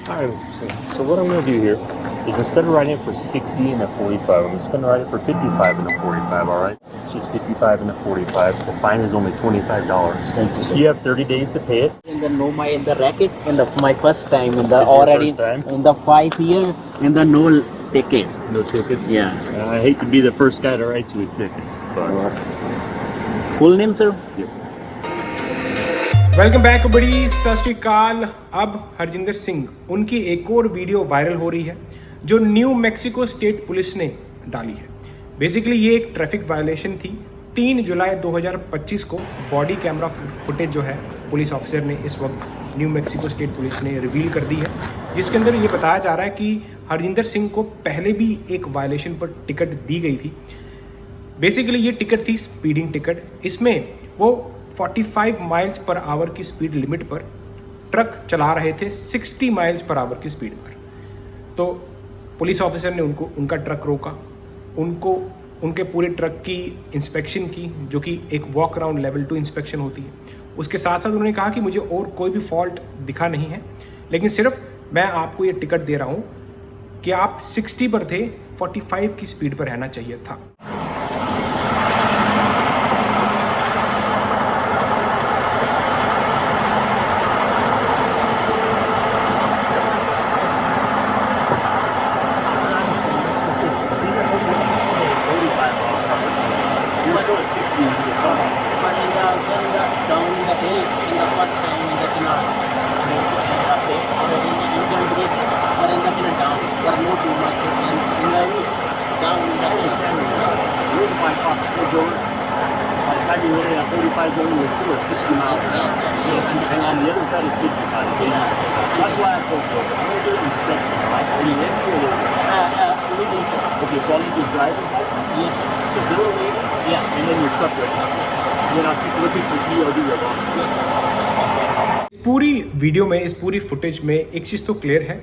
Alright, so what I'm going to do here is instead of writing it for 60 and a 45, I'm just going to write it for 55 and a 45, alright? It's just 55 and a 45. The fine is only $25. Thank you, sir. You have 30 days to pay it. In the no my in the racket in the my first time in the This is your already first time? in the 5 year in the no ticket. No tickets? Yeah. I hate to be the first guy to write you a ticket, but Full name, sir? yes. Welcome back बड़ी सत श्री अकाल। अब हरजिंदर सिंह उनकी एक और video viral हो रही है जो न्यू मैक्सिको स्टेट पुलिस ने डाली है। बेसिकली ये एक ट्रैफिक वायलेशन थी। 3 जुलाई 2025 को बॉडी कैमरा फुटेज जो है पुलिस ऑफिसर ने इस वक्त न्यू मैक्सिको स्टेट पुलिस ने रिवील कर दी है, जिसके अंदर ये बताया जा रहा है कि हरजिंदर सिंह को पहले भी एक वायलेशन पर टिकट दी गई थी। बेसिकली ये टिकट थी स्पीडिंग टिकट। इसमें वो 45 माइल्स पर आवर की स्पीड लिमिट पर ट्रक चला रहे थे 60 माइल्स पर आवर की स्पीड पर। तो पुलिस ऑफिसर ने उनका ट्रक रोका, उनके पूरे ट्रक की इंस्पेक्शन की, जो कि एक वॉक अराउंड लेवल 2 इंस्पेक्शन होती है। उसके साथ साथ उन्होंने कहा कि मुझे और कोई भी फॉल्ट दिखा नहीं है, लेकिन सिर्फ मैं आपको ये टिकट दे रहा हूँ कि आप 60 पर थे, 45 की स्पीड पर रहना चाहिए था। But in the down the hill in the first time in the canal, already you can break, but in the down, but no too much. And in the down in the hill. By the time you hit a 45 zone, you're still at 60 miles an hour. And on the other side is 55. So that's why I go for it. I'm going to do an inspection. Right? Are you in here? Leading, sir. Okay, so I'll need your driver's license, Yes. the bill of lading, Yeah. and then your truck record. And then I'll keep looking for POD or not. इस पूरी video में, इस पूरी footage में एक चीज़ तो clear है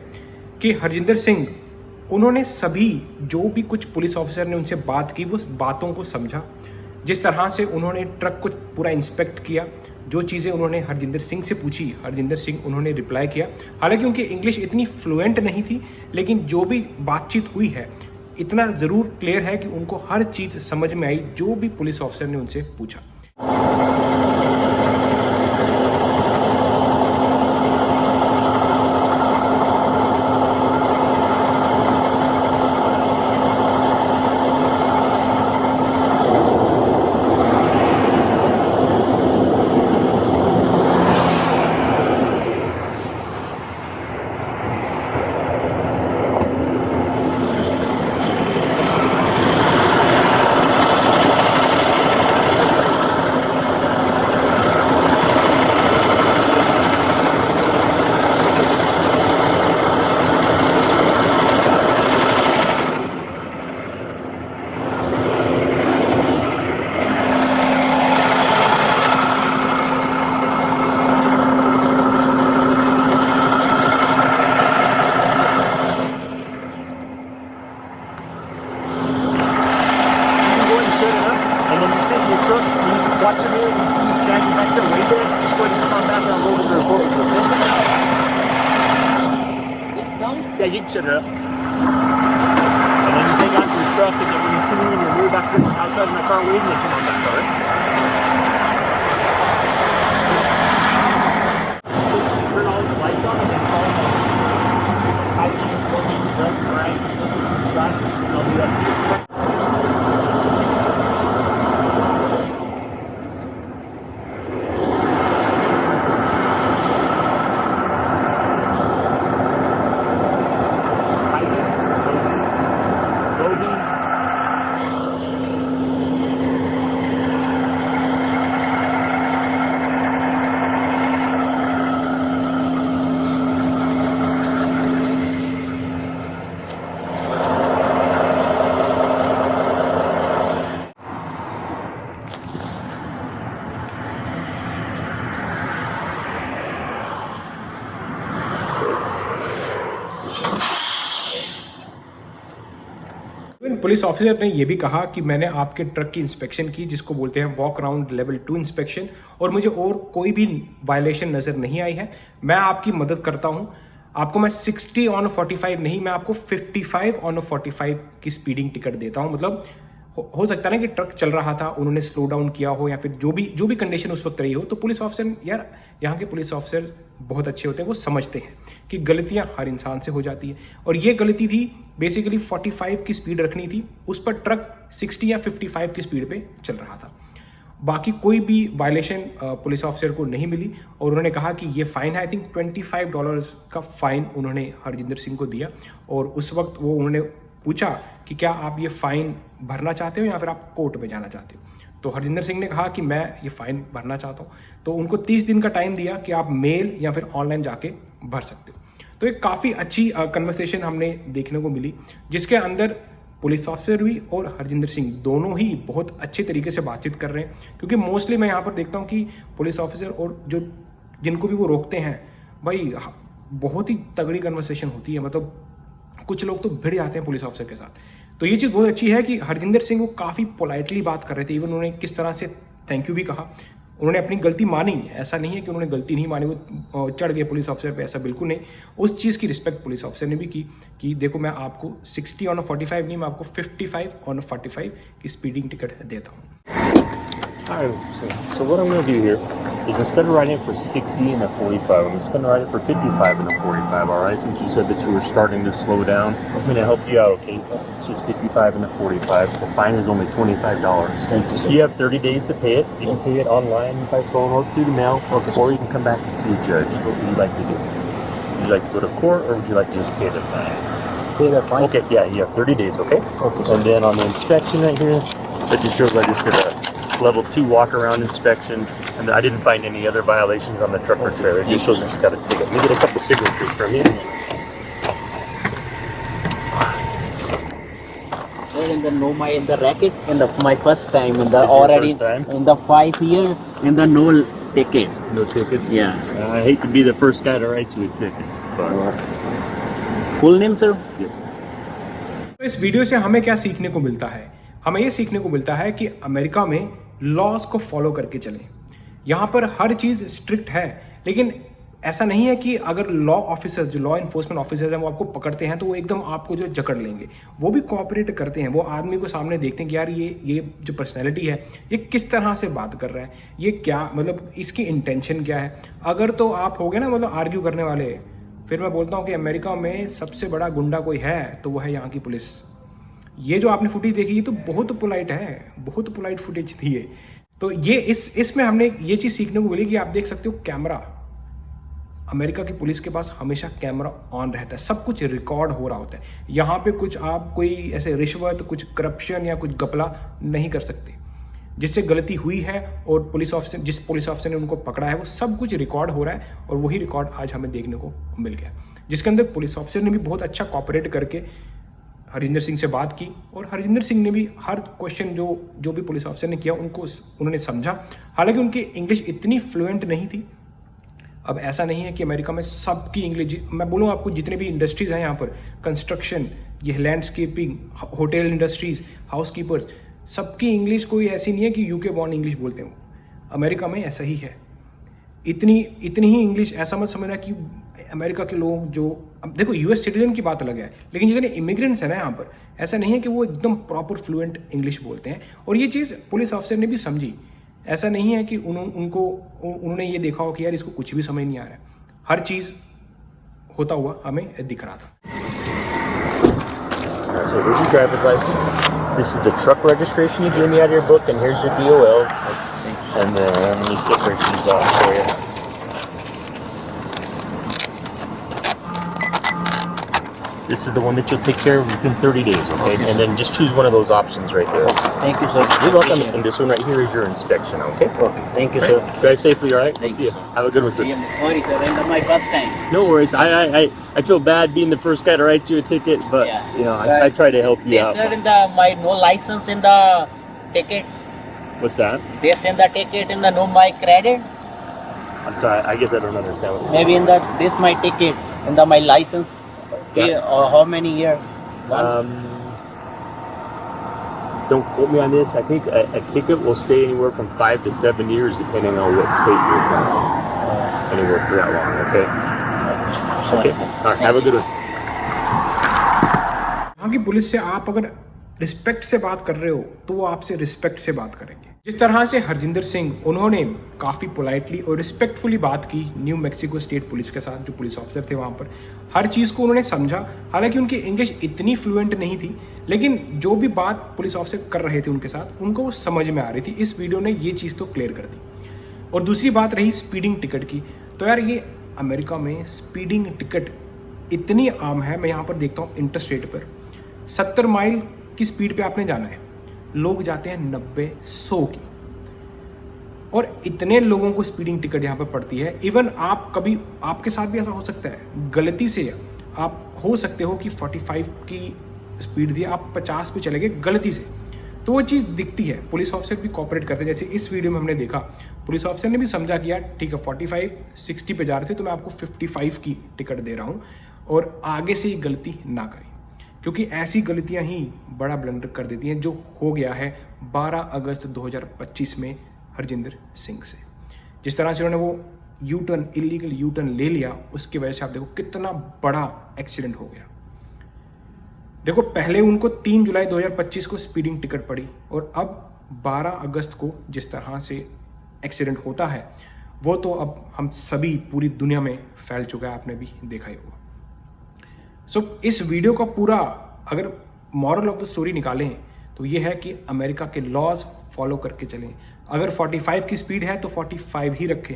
कि हरजिंदर सिंह उन्होंने सभी जो भी कुछ पुलिस ऑफिसर ने उनसे बात की वो बातों को समझा। जिस तरह से उन्होंने ट्रक को पूरा इंस्पेक्ट किया, जो चीज़ें उन्होंने हरजिंदर सिंह से पूछी, हरजिंदर सिंह उन्होंने रिप्लाई किया। हालांकि उनकी इंग्लिश इतनी फ्लुएंट नहीं थी, लेकिन जो भी बातचीत हुई है इतना ज़रूर क्लियर है कि उनको हर चीज़ समझ में आई जो भी पुलिस ऑफिसर ने उनसे पूछा। And when you sit in your truck, you watch it here, you see me standing back there waiting, just go ahead and come on back and I'll go over to the report with you. It's down. Yeah, you can shut it up. And then just hang on to your truck, and then when you see me in your rear back there outside of my car waiting, then come on back, alright? Turn all the lights on and then call me. High beams, low beams, left, right, and I'll do that for you. Police officer ने यह भी कहा कि मैंने आपके truck की inspection की, जिसको बोलते हैं वॉक अराउंड लेवल 2 इंस्पेक्शन, और मुझे और कोई भी वायलेशन नज़र नहीं आई है। मैं आपकी मदद करता हूं, आपको मैं 60 ऑन 45 नहीं, मैं आपको 55 ऑन 45 की स्पीडिंग टिकट देता हूं। मतलब हो सकता है ना कि ट्रक चल रहा था, उन्होंने स्लो डाउन किया हो या फिर जो भी कंडीशन उस वक्त रही हो, तो पुलिस ऑफिसर, यार यहाँ के पुलिस ऑफिसर बहुत अच्छे होते हैं, वो समझते हैं कि गलतियां हर इंसान से हो जाती है। और ये गलती थी बेसिकली 45 की स्पीड रखनी थी, उस पर ट्रक 60 या 55 की स्पीड पे चल रहा था। बाकी कोई भी वायलेशन पुलिस ऑफिसर को नहीं मिली और उन्होंने कहा कि ये फाइन है, आई थिंक $25 का फाइन उन्होंने हरजिंदर सिंह को दिया। और उस वक्त वो उन्होंने पूछा कि क्या आप ये फाइन भरना चाहते हो या फिर आप कोर्ट में जाना चाहते हो। तो हरजिंदर सिंह ने कहा कि मैं ये फाइन भरना चाहता हूँ। तो उनको 30 दिन का टाइम दिया कि आप मेल या फिर ऑनलाइन जाके भर सकते हो। तो एक काफ़ी अच्छी कन्वर्सेशन हमने देखने को मिली, जिसके अंदर पुलिस ऑफिसर भी और हरजिंदर सिंह दोनों ही बहुत अच्छे तरीके से बातचीत कर रहे हैं। क्योंकि मोस्टली मैं यहाँ पर देखता हूँ कि पुलिस ऑफिसर और जो जिनको भी वो रोकते हैं, भाई बहुत ही तगड़ी कन्वर्सेशन होती है। मतलब कुछ लोग तो भिड़ जाते हैं पुलिस ऑफिसर के साथ। तो ये चीज़ बहुत अच्छी है कि हरजिंदर सिंह वो काफ़ी पोलाइटली बात कर रहे थे। इवन उन्होंने किस तरह से थैंक यू भी कहा, उन्होंने अपनी गलती मानी। ऐसा नहीं है कि उन्होंने गलती नहीं मानी, वो चढ़ गए पुलिस ऑफिसर पे, ऐसा बिल्कुल नहीं। उस चीज़ की रिस्पेक्ट पुलिस ऑफिसर ने भी की कि देखो मैं आपको 60 ऑन 45 नहीं, मैं आपको 55 ऑन 45 की स्पीडिंग टिकट देता हूँ। Alright, so what I'm going to do here is instead of writing it for 60 and a 45, I'm just going to write it for 55 and a 45, alright? Since you said that you were starting to slow down, I'm going to help you out, okay? It's just 55 and a 45. The fine is only $25. Thank you, sir. You have 30 days to pay it. You can pay it online, by phone, or through the mail, or you can come back and see a judge. What would you like to do? Would you like to go to court, or would you like to just pay the fine? Pay the fine. Okay, yeah, you have 30 days, okay? Okay, sir. And then on the inspection right here, that just shows I just did a level 2 walk around inspection, and I didn't find any other violations on the truck or trailer. It just shows that you got a ticket. Let me get a couple signatures from you. In the no my in the racket in the my first time in the This is your already first time? in the 5 year in the no ticket. No tickets? Yeah. I hate to be the first guy to write you a ticket, but Full name, sir? yes. तो इस video से हमें क्या सीखने को मिलता है? हमें ये सीखने को मिलता है कि अमेरिका में लॉज को फॉलो करके चलें। यहाँ पर हर चीज़ स्ट्रिक्ट है, लेकिन ऐसा नहीं है कि अगर लॉ ऑफिसर्स, जो लॉ इन्फोर्समेंट ऑफिसर्स हैं, वो आपको पकड़ते हैं तो वो एकदम आपको जो जकड़ लेंगे। वो भी कोऑपरेट करते हैं। वो आदमी को सामने देखते हैं कि यार ये जो पर्सनैलिटी है, ये किस तरह से बात कर रहा है, ये क्या मतलब इसकी इंटेंशन क्या है। अगर तो आप हो गए ना मतलब आर्ग्यू करने वाले, फिर मैं बोलता हूँ कि अमेरिका में सबसे बड़ा गुंडा कोई है तो वो है यहाँ की पुलिस। ये जो आपने फुटेज देखी ये तो बहुत पोलाइट है, बहुत पोलाइट फुटेज थी ये। तो ये इसमें हमने ये चीज़ सीखने को मिली कि आप देख सकते हो कैमरा, अमेरिका की पुलिस के पास हमेशा कैमरा ऑन रहता है, सब कुछ रिकॉर्ड हो रहा होता है। यहाँ पे कुछ आप कोई ऐसे रिश्वत, कुछ करप्शन या कुछ गपला नहीं कर सकते। जिससे गलती हुई है और जिस पुलिस ऑफिसर ने उनको पकड़ा है वो सब कुछ रिकॉर्ड हो रहा है, और वही रिकॉर्ड आज हमें देखने को मिल गया, जिसके अंदर पुलिस ऑफिसर ने भी बहुत अच्छा कोऑपरेट करके हरजिंदर सिंह से बात की। और हरजिंदर सिंह ने भी हर क्वेश्चन जो भी पुलिस ऑफिसर ने किया उन्होंने समझा। हालांकि उनकी इंग्लिश इतनी फ्लुएंट नहीं थी। अब ऐसा नहीं है कि अमेरिका में सबकी इंग्लिश, मैं बोलूँ आपको जितने भी इंडस्ट्रीज़ हैं यहाँ पर, कंस्ट्रक्शन, ये लैंडस्केपिंग, होटल इंडस्ट्रीज़, हाउसकीपर्स, सबकी इंग्लिश कोई ऐसी नहीं है कि यूके बॉर्न इंग्लिश बोलते हैं। अमेरिका में ऐसा ही है, इतनी ही इंग्लिश। ऐसा मत समझना कि अमेरिका के लोग जो, अब देखो यूएस सिटीजन की बात अलग है, लेकिन जितने इमिग्रेंट्स हैं ना यहाँ पर, ऐसा नहीं है कि वो एकदम प्रॉपर फ्लुएंट इंग्लिश बोलते हैं। और ये चीज़ पुलिस ऑफिसर ने भी समझी। ऐसा नहीं है कि उन्होंने ये देखा हो कि यार इसको कुछ भी समझ नहीं आ रहा है। हर चीज़ होता हुआ हमें दिख रहा था। So here's your driver's license. This is the truck registration you gave me out of your book, and here's your DOLs. And then let me separate these off for you. This is the one that you'll take care of within 30 days, okay? And then just choose one of those options right there. Thank you, sir. You're welcome. And this one right here is your inspection, okay? Okay. Thank you, sir. Drive safely, all right? Thank See you, ya. sir. Have a good one, sir. Sorry, sir. And my first time. No worries. I feel bad being the first guy to write you a ticket, but Yeah. you know, I try to help you They out. said in the my no license in the ticket. What's that? They send the ticket in the no my credit. I'm sorry. I guess I don't understand what. Maybe in the this my ticket in the my license. Yeah. How many year? Don't quote me on this. I think a ticket will stay anywhere from 5 to 7 years, depending on what state you're from. Anywhere for that long, okay? Okay. All right. Have a good one. यहाँ की police से आप अगर respect से बात कर रहे हो तो वो आपसे रिस्पेक्ट से बात करेंगे। जिस तरह से हरजिंदर सिंह उन्होंने काफ़ी पोलाइटली और रिस्पेक्टफुली बात की न्यू मैक्सिको स्टेट पुलिस के साथ, जो पुलिस ऑफिसर थे वहाँ पर, हर चीज़ को उन्होंने समझा। हालांकि उनकी इंग्लिश इतनी फ्लुएंट नहीं थी, लेकिन जो भी बात पुलिस ऑफिसर कर रहे थे उनके साथ, उनको वो समझ में आ रही थी। इस वीडियो ने ये चीज़ तो क्लियर कर दी। और दूसरी बात रही स्पीडिंग टिकट की, तो यार ये अमेरिका में स्पीडिंग टिकट इतनी आम है। मैं यहाँ पर देखता हूँ इंटरस्टेट पर 70 माइल की स्पीड पे आपने जाना है, लोग जाते हैं 90-100 की, और इतने लोगों को स्पीडिंग टिकट यहाँ पर पड़ती है। इवन आप कभी, आपके साथ भी ऐसा हो सकता है, गलती से आप हो सकते हो कि 45 की स्पीड थी, आप 50 पे चले गए गलती से, तो वो चीज़ दिखती है। पुलिस ऑफिसर भी कॉपरेट करते हैं। जैसे इस वीडियो में हमने देखा, पुलिस ऑफिसर ने भी समझा कि यार ठीक है 45-60 पे जा रहे थे तो मैं आपको 55 की टिकट दे रहा हूँ, और आगे से ही गलती ना करें, क्योंकि ऐसी गलतियां ही बड़ा ब्लंडर कर देती हैं, जो हो गया है 12 अगस्त 2025 में हरजिंदर सिंह से। जिस तरह से उन्होंने वो U turn, illegal U turn ले लिया, उसकी वजह से आप देखो कितना बड़ा एक्सीडेंट हो गया। देखो पहले उनको 3 जुलाई 2025 को स्पीडिंग टिकट पड़ी, और अब 12 अगस्त को जिस तरह से एक्सीडेंट होता है, वो तो अब हम सभी, पूरी दुनिया में फैल चुका है, आपने भी देखा ही होगा। सो इस वीडियो का पूरा अगर मॉरल ऑफ द स्टोरी निकालें तो ये है कि अमेरिका के लॉज फॉलो करके चलें। अगर 45 की स्पीड है तो 45 ही रखें,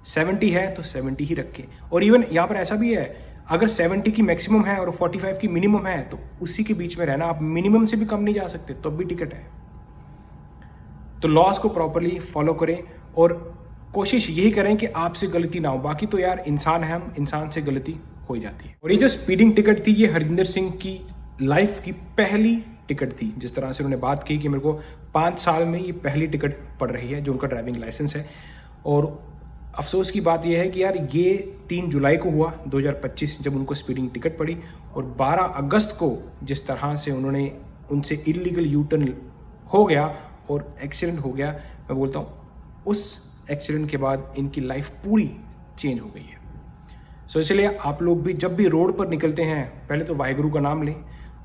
70 है तो 70 ही रखें। और इवन यहाँ पर ऐसा भी है, अगर 70 की मैक्सिमम है और 45 की मिनिमम है तो उसी के बीच में रहना। आप मिनिमम से भी कम नहीं जा सकते, तब भी टिकट है। तो लॉज को प्रॉपरली फॉलो करें और कोशिश यही करें कि आपसे गलती ना हो। बाकी तो यार इंसान है, हम इंसान से गलती हो ही जाती है। और ये जो स्पीडिंग टिकट थी, ये हरजिंदर सिंह की लाइफ की पहली टिकट थी। जिस तरह से उन्होंने बात की कि मेरे को 5 साल में ये पहली टिकट पड़ रही है, जो उनका ड्राइविंग लाइसेंस है। और अफसोस की बात यह है कि यार ये 3 जुलाई को हुआ 2025 जब उनको स्पीडिंग टिकट पड़ी, और 12 अगस्त को जिस तरह से उन्होंने, उनसे इलीगल यू टर्न हो गया और एक्सीडेंट हो गया। मैं बोलता हूँ उस एक्सीडेंट के बाद इनकी लाइफ पूरी चेंज हो गई है। सो इसलिए आप लोग भी जब भी रोड पर निकलते हैं, पहले तो वाहिगुरु का नाम लें,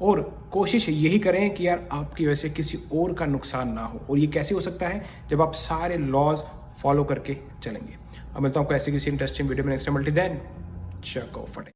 और कोशिश यही करें कि यार आपकी वजह से किसी और का नुकसान ना हो। और ये कैसे हो सकता है, जब आप सारे लॉज फॉलो करके चलेंगे। अब मिलता हूँ आपको ऐसे किसी इंटरेस्टिंग वीडियो में next time. Till then, check out फटे।